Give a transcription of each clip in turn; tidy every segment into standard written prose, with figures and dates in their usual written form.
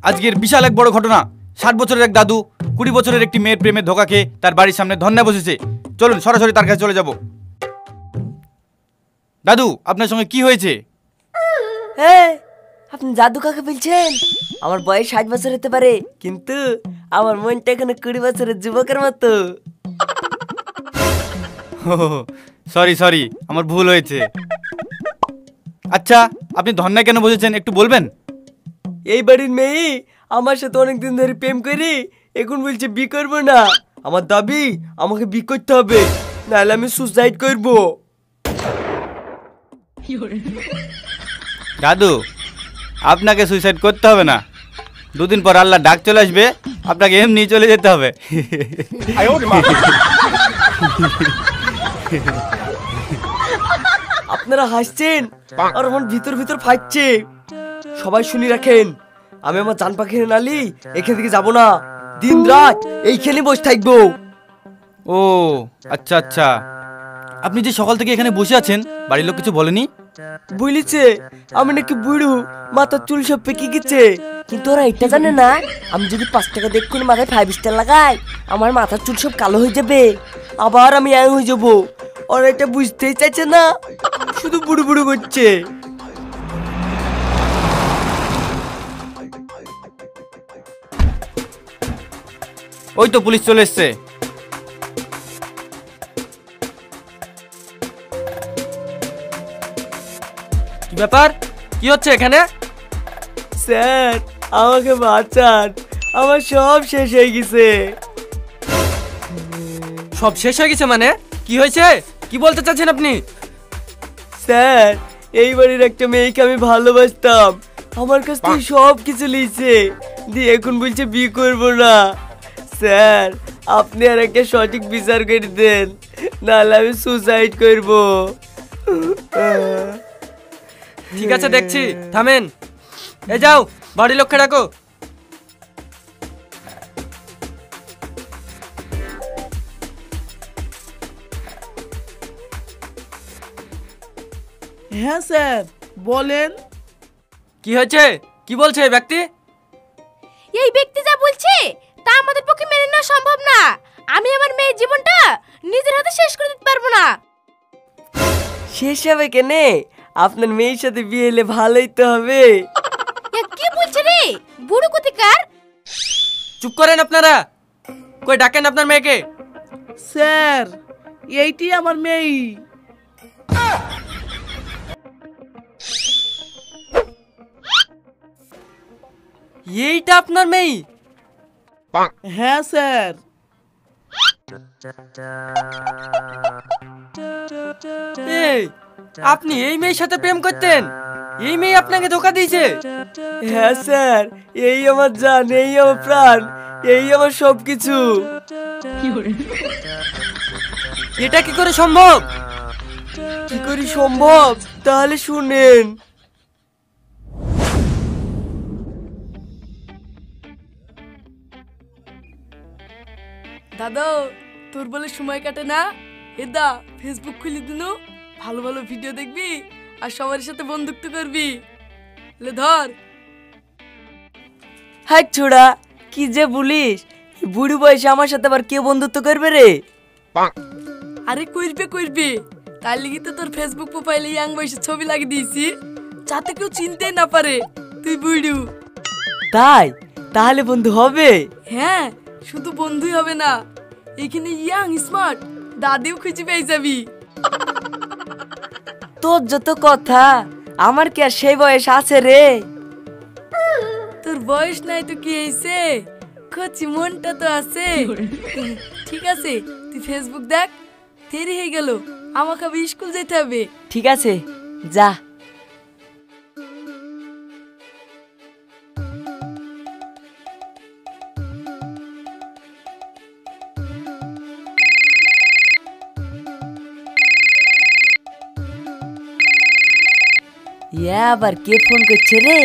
আজকের বিশাল এক বড় ঘটনা। 60 বছরের এক দাদু 20 বছরের একটি মেয়ের প্রেমে ধোঁকা খেয়ে তার বাড়ির সামনে ধন্যায় বসেছে। চলুন সরাসরি তার কাছে চলে যাব। দাদু, আপনার সঙ্গে কি হয়েছে? হ্যাঁ, আপনি জাদু কাকে বলছেন? আমার বয়স 60 বছর হতে পারে, কিন্তু আমার মনটা এখনো 20 বছরের যুবকের মতো। সরি, আমার ভুল হয়েছে। আচ্ছা, আপনি ধন্যায় কেন বসেছেন একটু বলবেন? এই বাড়ির মেয়ে আমার সাথে অনেকদিন ধরে প্রেম করি, এখন বলছে বি করবো না। আমার দাবি আমাকে বি করতে হবে, নাহলে আমি সুসাইড করব। দাদু, আপনাকে সুইসাইড করতে হবে না। দুদিন পর আল্লাহ ডাক চলে আসবে, আপনাকে এমনি চলে যেতে হবে। আপনারা হাসছেন আর আমার ভিতর ভিতর ফাটছে। সবাই শুনি রাখেন, আমি আমার জান পাখির নালি এখান থেকে যাব না। দিন রাত এইখানে বসে থাকবো। ও আচ্ছা, আপনি যে সকাল থেকে এখানে বসে আছেন, বাড়ির লোক কিছু বলেনি? বলেছে আমি নাকি বুড়ো, মাথার চুল সব পেকে গেছে। কিন্তু ওরা এটা জানে না, আমি যদি 5 টাকা দেখুন মাথায় 5 স্টার লাগাই, আমার মাথার চুল সব কালো হয়ে যাবে, আবার আমি ইয়াং হয়ে যাবো। ওরা এটা বুঝতেই চাইছে না, শুধু বুড়ো বুড়ো করছে। ওই তো পুলিশ চলে এসছে। কি ব্যাপার? কি হচ্ছে এখানে? স্যার, আমাকে বাঁচান, আমার সব শেষ হয়ে গেছে। সব শেষ হয়ে গেছে মানে? কি হয়েছে? কি বলতে চাচ্ছেন আপনি? স্যার, এই বাড়ির একটা মেয়েকে আমি ভালোবাসতাম, আমার কাছ থেকে সব কিছু লিয়েছে, দিয়ে এখন বলছে বিয়ে করবো না। স্যার, আপনি আর একটা সঠিক বিচার করে দেন, নাহলে আমি সুসাইড করব। ঠিক আছে, দেখছি, থামেন। এ যাও, বাড়ির লোককে ডাকো। হ্যাঁ স্যার, বলেন। কি হয়েছে? কি বলছে এই ব্যক্তি? এই ব্যক্তি যা বলছে তা আমাদের পক্ষে মেনে নেওয়া সম্ভব না। আমি আমার মেয়ের জীবনটা নিজের হাতে শেষ করে দিতে পারবো না। শেষ হবে কেনে? আপনার মেয়ের সাথে বিয়ে হলে ভালোই তো হবে। কি বলছে রে বুড়ো কোথাকার? চুপ করেন আপনারা। কই ডাকেন আপনার মেয়েকে। স্যার, এইটি আমার মেয়ে। এইটা আপনার মেয়ে? হ্যাঁ স্যার। এই, আপনি এই মেয়ের সাথে প্রেম করতেন? এই মেয়ে আপনাকে ধোকা দিয়েছে? হ্যাঁ স্যার, এই আমার জান, এই আমার প্রাণ, এই আমার সবকিছু। এটা কি করে সম্ভব? কি করে সম্ভব? তাহলে শুনেন। দাদা, তোর বলে সময় কাটে না? এদা ফেসবুক খুলে দিনু, ভালো ভালো ভিডিও দেখবি আর সবার সাথে বন্ধুত্ব করবি। লে ধর। হাই ছোড়া, কি যে বলিস? বুড়ি বয়সে আমার সাথে আবার কে বন্ধুত্ব করবে রে? আরে করবে, তার লিগে তো তোর ফেসবুক প্রোফাইলে ইয়াং বয়সে ছবি লাগিয়ে দিয়েছি, যাতে কেউ চিনতেই না পারে তুই বুড়ু। তাই? তাহলে বন্ধু হবে? হ্যাঁ, শুধু বন্ধুই হবে না, এখানে ইয়াং স্মার্ট দাদিও খুঁজে পেয়ে যাবি। তোর যত কথা, আমার কি আর সেই বয়স আছে রে? তোর বয়স নাই তো কি হয়েছে, কচি মনটা তো আছে। ঠিক আছে, তুই ফেসবুক দেখ, দেরি হয়ে গেল, আমাকে আবার স্কুল যেতে হবে। ঠিক আছে, যা। আবার কে ফোন করছে রে?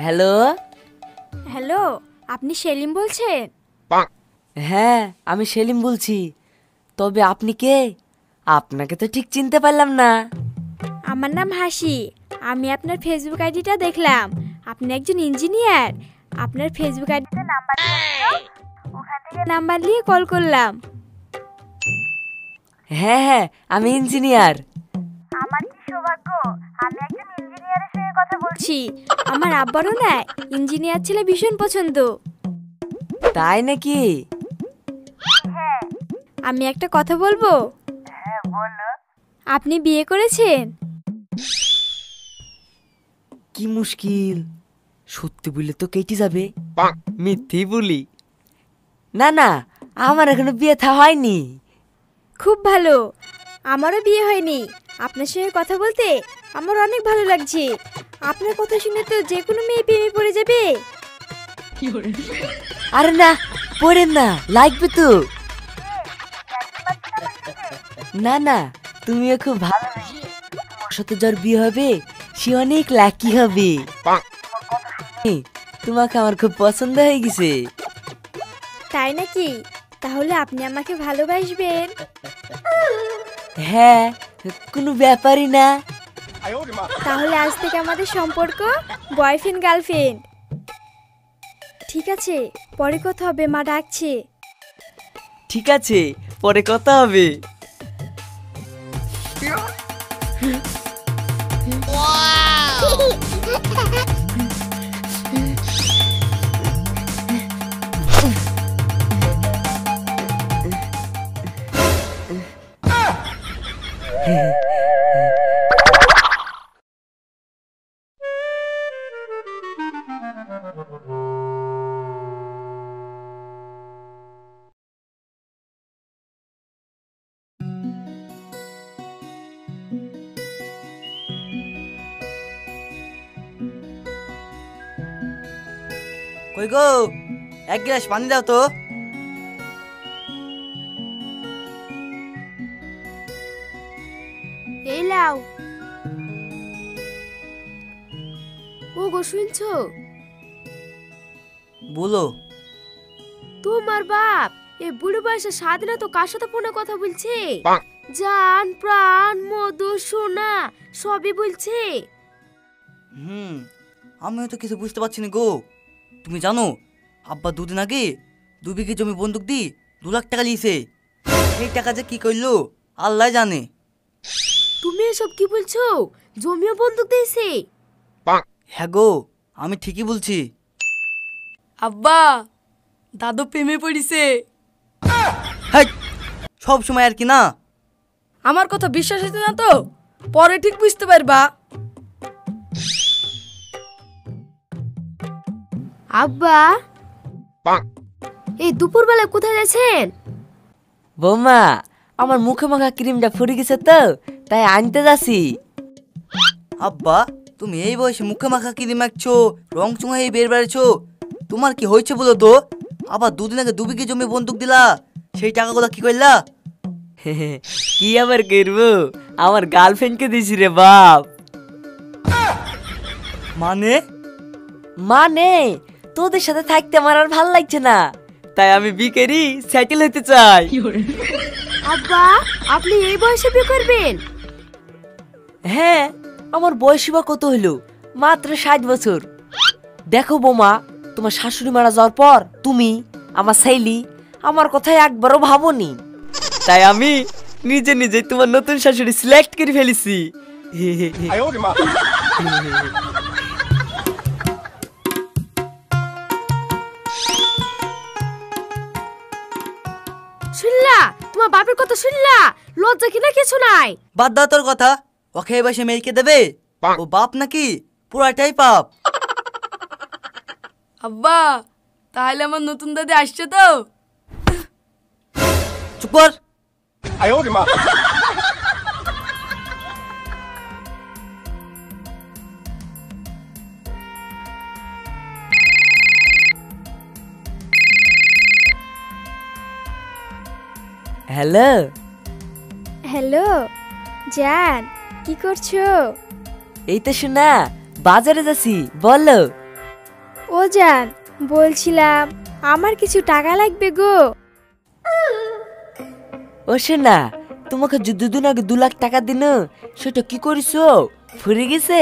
হ্যালো হ্যালো, আপনি সেলিম বলছেন? হ্যাঁ, আমি সেলিম বলছি। তবে আপনি কে? আপনাকে তো ঠিক চিনতে পারলাম না। আমার নাম হাসি। আমি আপনার ফেসবুক আইডিটা দেখলাম, আপনি একজন ইঞ্জিনিয়ার। আপনার ফেসবুক আইডিতে নাম্বার ওখান থেকে নাম্বার নিয়ে কল করলাম। হ্যাঁ হ্যাঁ, আমি ইঞ্জিনিয়ার। আমার কি সৌভাগ্য, আমি একজন ইঞ্জিনিয়ারের সঙ্গে কথা বলছি। আমার আব্বারও না ইঞ্জিনিয়ার ছেলে ভীষণ পছন্দ। তাই নাকি? আমি একটা কথা বলবো? হ্যাঁ বলো। আপনি বিয়ে করেছেন? কি মুশকিল, সত্যি বললে তো কেটে যাবে। মিথ্যেই বলি। না না, আমার এখনো বিয়ে থা হয়নি। খুব ভালো, আমারও বিয়ে হয়নি। আপনার সঙ্গে কথা বলতে আমার অনেক ভালো লাগছে। আপনার কথা শুনে তো যে কোনো মেয়ে প্রেমে পড়ে যাবে। আরে না, পড়েন না, লাগবে তো। না না, তুমিও খুব ভালো। তোমার সাথে যার বিয়ে হবে সে অনেক লাকি হবে। তোমাকে আমার খুব পছন্দ হয়ে গেছে। তাই নাকি? তাহলে আপনি আমাকে ভালোবাসবেন? হ্যাঁ, কোনো ব্যাপারই না। তাহলে আজ থেকে আমাদের সম্পর্ক বয়ফ্রেন্ড গার্লফ্রেন্ড। ঠিক আছে, পরে কথা হবে, মা ডাকছে। ঠিক আছে, পরে কথা হবে। কই গো, এক গ্লাস পানি দাও তো। এই লাও। ও গো, শুনছো? বলো। তোমার বাপ এ বুড়ো বয়সে সাধনা তো কার সাথে ফোনে কথা বলছে? জান প্রাণ মধু সোনা সবই বলছে। আমিও তো কিছু বুঝতে পারছি না গো। তুমি জানো আব্বা দুদিন আগে 2 বিঘে জমি বন্দুক দি 2 লাখ টাকা নিয়েছে। সেই টাকা যে কি করলো আল্লাহ জানে। তুমি এসব কি বলছো? জমিও বন্দুক দিয়েছে? হ্যাঁ গো, আমি ঠিকই বলছি। আব্বা, দাদু প্রেমে পড়িছে। হ্যাঁ, সব সময় আর কি না। আমার কথা বিশ্বাস হচ্ছে না তো? পরে ঠিক বুঝতে পারবা। আব্বা, এই দুপুরবেলা কোথায় যাচ্ছেন? বৌমা, আমার মুখে মাখা ক্রিমটা ফুরে গেছে তো, তাই আনতে যাচ্ছি। আব্বা, তুমি এই বয়সে মুখে মাখা কিরি মাখছো, রং চুঙা এই বের বেড়েছো, তোমার কি হয়েছে বলো তো? আবার 2 দিন আগে 2 বিঘে জমি বন্দুক দিলা, সেই টাকাগুলো কি করলা? কি আবার করবো, আমার গার্লফ্রেন্ডকে দিছি রে বাপ। মানে? মানে তোদের সাথে থাকতে আমার আর ভাল লাগছে না, তাই আমি বিকেরি সেটেল হতে চাই। আব্বা, আপনি এই বয়সে বিয়ে করবেন? হ্যাঁ, আমার বয়স বা কত হলো? মাত্র 60 বছর। দেখো বোমা, তোমার শাশুড়ি মারা যাওয়ার পর তুমি আমার ছেলে আমার কথায় একবারও ভাবোনি, তাই আমি নিজে নিজে তোমার নতুন শাশুড়ি সিলেক্ট করে ফেলেছি। শুনলা? তোমার বাপের কথা শুনলা? লজ্জা কিনা কিছু নাই। বাদ দাও তোর কথা। ওকে এই বয়সে মেয়েকে দেবে? ও বাপ নাকি? পুরাটাই পাপ। আব্বা, তাহলে আমার নতুন দাদি আসছে তো? চুপ কর। হ্যালো হ্যালো জান, কি করছো? এই তো শোনা, বাজারে যাচ্ছি, বলো। ও জান, বলছিলাম আমার কিছু টাকা লাগবে গো। ও শোনা, তোমাকে যে 2 দিন আগে 2 লাখ টাকা দিন, সেটা কি করিছো? ফুরে গেছে?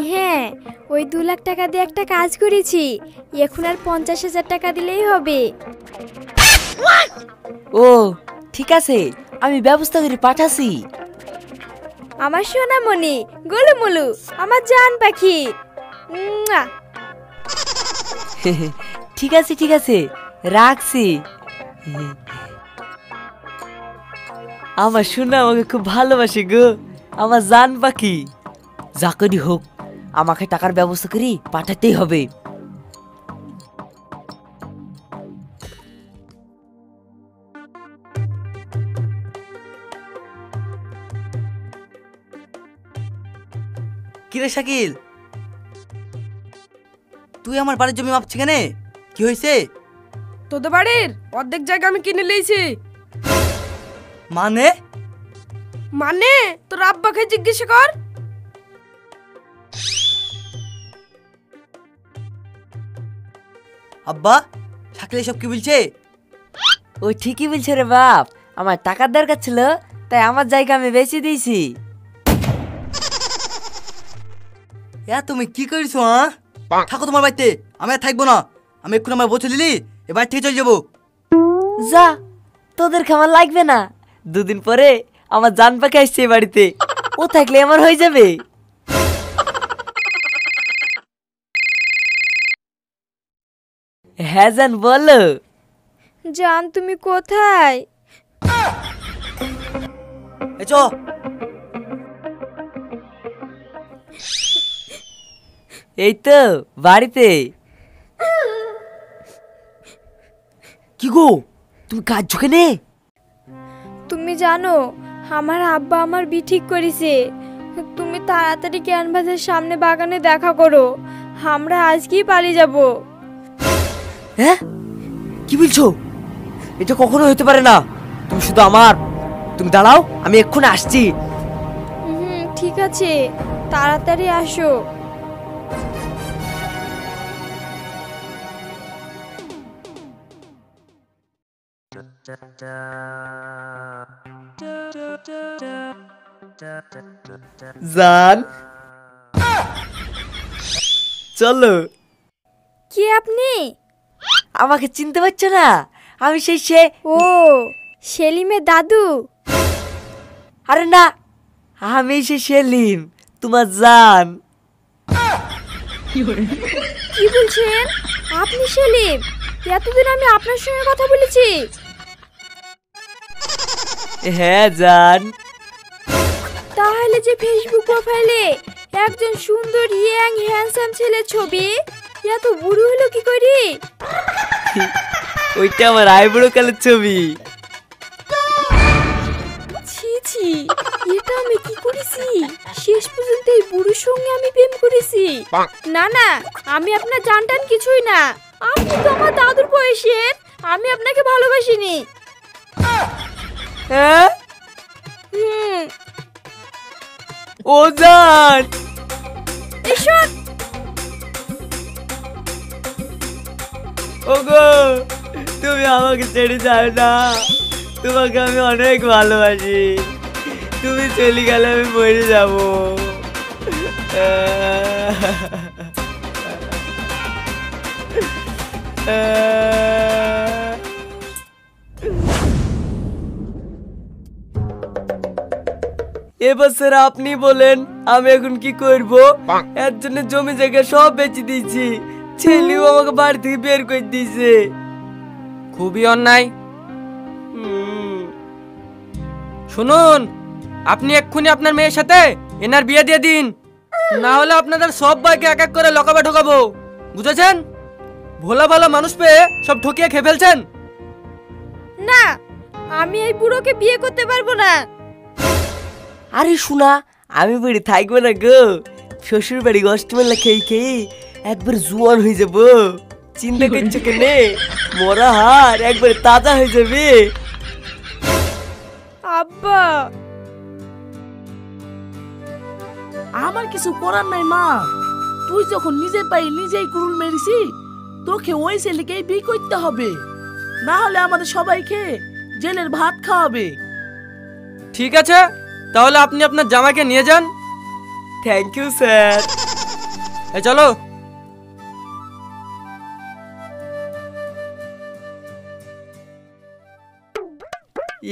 হ্যাঁ, ওই 2 লাখ টাকা দিয়ে একটা কাজ করেছি, এখন আর 50,000 টাকা দিলেই হবে। ও ঠিক আছে, আমি ব্যবস্থা করে পাঠাছি। আমার সোনামণি গোলুমুলু, আমার জান পাখি। মুয়া। ঠিক আছে ঠিক আছে, রাখছি। আমার সোনা আমাকে খুব ভালোবাসে গো, আমার জান পাখি। যা করি হোক, আমাকে টাকার ব্যবস্থা করি পাঠাতেই হবে। কিরে শাকিল, তুই আমার বাড়ির জমি মাপছি কেন? কি হয়েছে? তোদের বাড়ির অর্ধেক জায়গা আমি কিনে লিয়েছি। মানে? মানে তোর আব্বাকে জিজ্ঞেস কর। আব্বা, শাকিল এসব কি বলছে? ও ঠিকই বলছে রে বাপ, আমার টাকার দরকার ছিল, তাই আমার জায়গা আমি বেচে দিয়েছি। তুমি কি করিস? হ্যাঁ, থাকো তোমার বাড়িতে, আমি আর থাকবো না। আমি এক্ষুনি আমার বসে দিলি, এ বাড়ি থেকে চলে যাবো। যা, তোদের খামার লাগবে না। 2 দিন পরে আমার জান পাখি আসছে এই বাড়িতে, ও থাকলে আমার হয়ে যাবে। হ্যাঁ জান, বলো। জান তুমি কোথায়? এ চো। এই তো বাড়িতে। কি গো, তুমি কাজ ঝুঁকে? তুমি জানো আমার আব্বা আমার বিয়ে ঠিক করেছে, তুমি তাড়াতাড়ি ক্যানভাসের সামনে বাগানে দেখা করো, আমরা আজকেই পালিয়ে যাব। হ্যাঁ, কি বলছো? এটা কখনো হতে পারে না। তুমি শুধু আমার, তুমি দাঁড়াও, আমি এক্ষুনি আসছি। ঠিক আছে, তাড়াতাড়ি আসো। জান, চলো। কে আপনি? আমাকে চিনতে পারছো না? আমি সে ও সেলিমের দাদু। আরে না, আমি সেলিম, তোমার জান। কি বলছেন? আপনি সেলিম? এতদিন আমি আপনার সঙ্গে কথা বলেছি। হ্যাঁ জান। তাহলে যে ফেসবুক প্রোফাইলে একজন সুন্দর ইয়াং হ্যান্ডসাম ছেলের ছবি, এত বুড়ো হলো কি করে? ওইটা আমার আইবুড়ো কালের ছবি। ছি ছি, এটা আমি কি করেছি? শেষ পর্যন্ত এই বুড়োর সঙ্গে আমি প্রেম করেছি। না না, আমি আপনার জানটান কিছুই না, আপনি তো আমার দাদুর বয়সের, আমি আপনাকে ভালোবাসিনি। হ্যাঁ, হুম, ও জান। ঈশ্বর, ওগো, তুমি আমাকে ছেড়ে যাও না, তোমাকে আমি অনেক ভালোবাসি। তুমি চলে গেলে আমি মরে যাব। এবছর আপনি বলেন আমি এখন কি করব? এর জন্য জমি জায়গা সব বেচে দিয়েছি, ছেলেও আমাকে বাড়ি থেকে বের করে দিয়েছে। খুবই অন্যায়। শুনুন, আপনি এক্ষুনি আপনার মেয়ের সাথে এনার বিয়ে দিয়ে দিন, না হলে আপনাদের সব ভাইকে এক এক করে লকাবে ঢোকাবো, বুঝেছেন? ভোলা ভালা মানুষ পেয়ে সব ঠকিয়ে খেয়ে ফেলছেন। না, আমি এই বুড়োকে বিয়ে করতে পারবো না। আরে শোনা, আমি বাড়ি থাকবো না গো, শ্বশুর বাড়ি অষ্টমেলা খেয়ে খেয়ে একবার জোয়ান হয়ে যাব। চিন্তা করছো কেনে? মরা হার একবার তাজা হয়ে যাবে। আব্বা, আমার কিছু করার নাই মা, তুই যখন নিজে পাই নিজেই কুরুল মেরেছি, তোকে ওই ছেলেকেই বিয়ে করতে হবে, না হলে আমাদের সবাইকে জেলের ভাত খাওয়াবে। ঠিক আছে, তাহলে আপনি আপনার জামাইকে নিয়ে যান, থ্যাংক ইউ স্যার। এই চলো।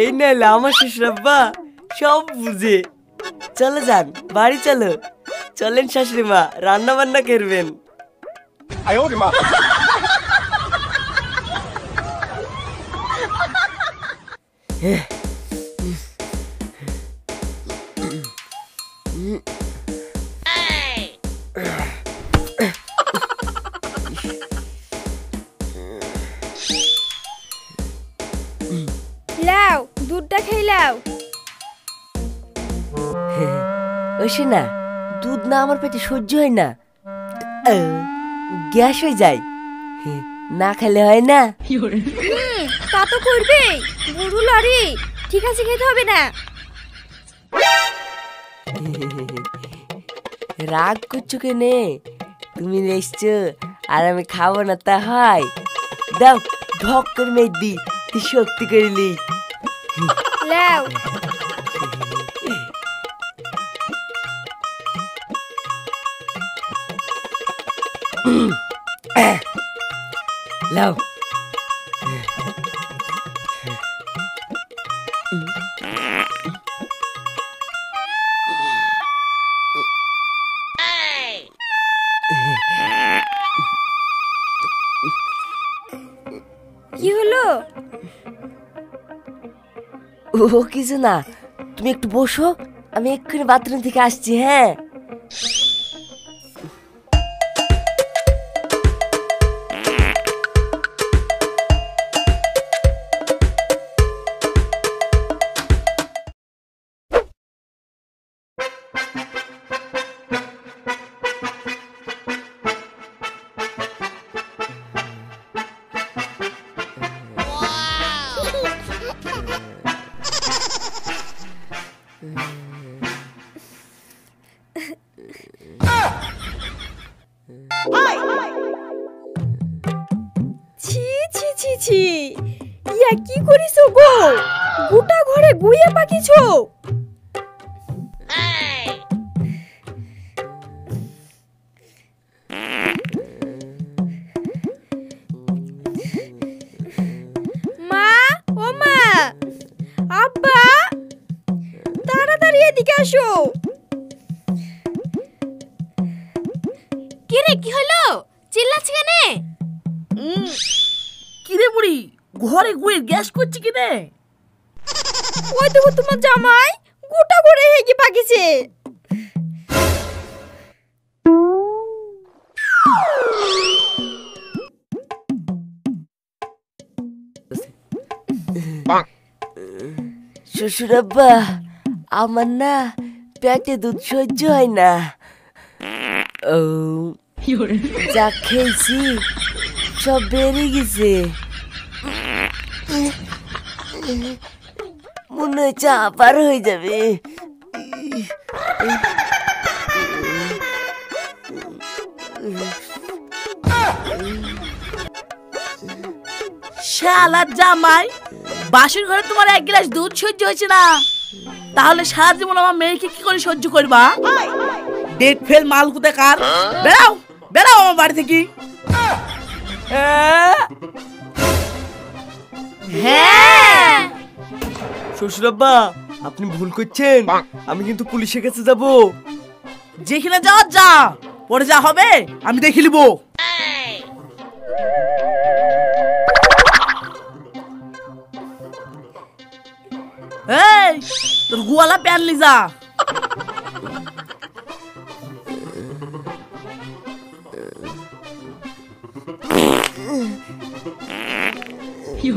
এই নাইলে আমার শ্বশুরাব্বা সব বুঝে। চলো যান, বাড়ি চলো। চলেন শাশুড়ি মা, রান্না বান্না করবেন। লাও দুধটা খেয়ে লাও। ওসে না, দুধ না আমার পেটে সহ্য হয় না, গ্যাস হয়ে যায়। না খেলে হয় না। তা তো করবে বুড়ো লরি। ঠিক আছে, খেতে হবে না। রাগ করছো কেনে? তুমি এসছো আর আমি খাবো না তা হয়? দাও ঢক করে মেয়ে দি, তুই শক্তি করিলি। লাও লাও। কি হলো? ও কিছু না, তুমি একটু বসো, আমি এক্ষুনি বাথরুম থেকে আসছি। হ্যাঁ ছি ছি ছি ছি, ইয়া কি করিছো গো? গোটা ঘরে গুইয়া পাকিছো। মা, ও মা, আব্বা, তাড়াতাড়ি এদিকে আসো। কি রে, কি হলো? চিল্লাচ্ছিস কেন? কিরে বুড়ি, ঘরে গুয়ে গ্যাস করছে কিনে? ওই দেখো তোমার জামাই গোটা ঘরে হেগে পাকিছে। শ্বশুরাব্বা, আমার না পেটে দুধ সহ্য হয় না। ও যা খেয়েছি সব বেরিয়ে গেছে, মনে হচ্ছে আবার হয়ে যাবে। শালার জামাই, বাসর ঘরে তোমার এক গ্লাস দুধ সহ্য হয়েছে না, তাহলে সারা জীবন আমার মেয়েকে কি করে সহ্য করবা? ডেট ফেল মাল কুতে কার, বেরাও বেরাও আমার বাড়ি থেকে। হ্যাঁ শ্বশুরাব্বা, আপনি ভুল করছেন, আমি কিন্তু পুলিশের কাছে যাব। যেখানে যাওয়ার যা, পরে যা হবে আমি দেখে নিব। এই তোর গুয়ালা প্যান লিজা। কি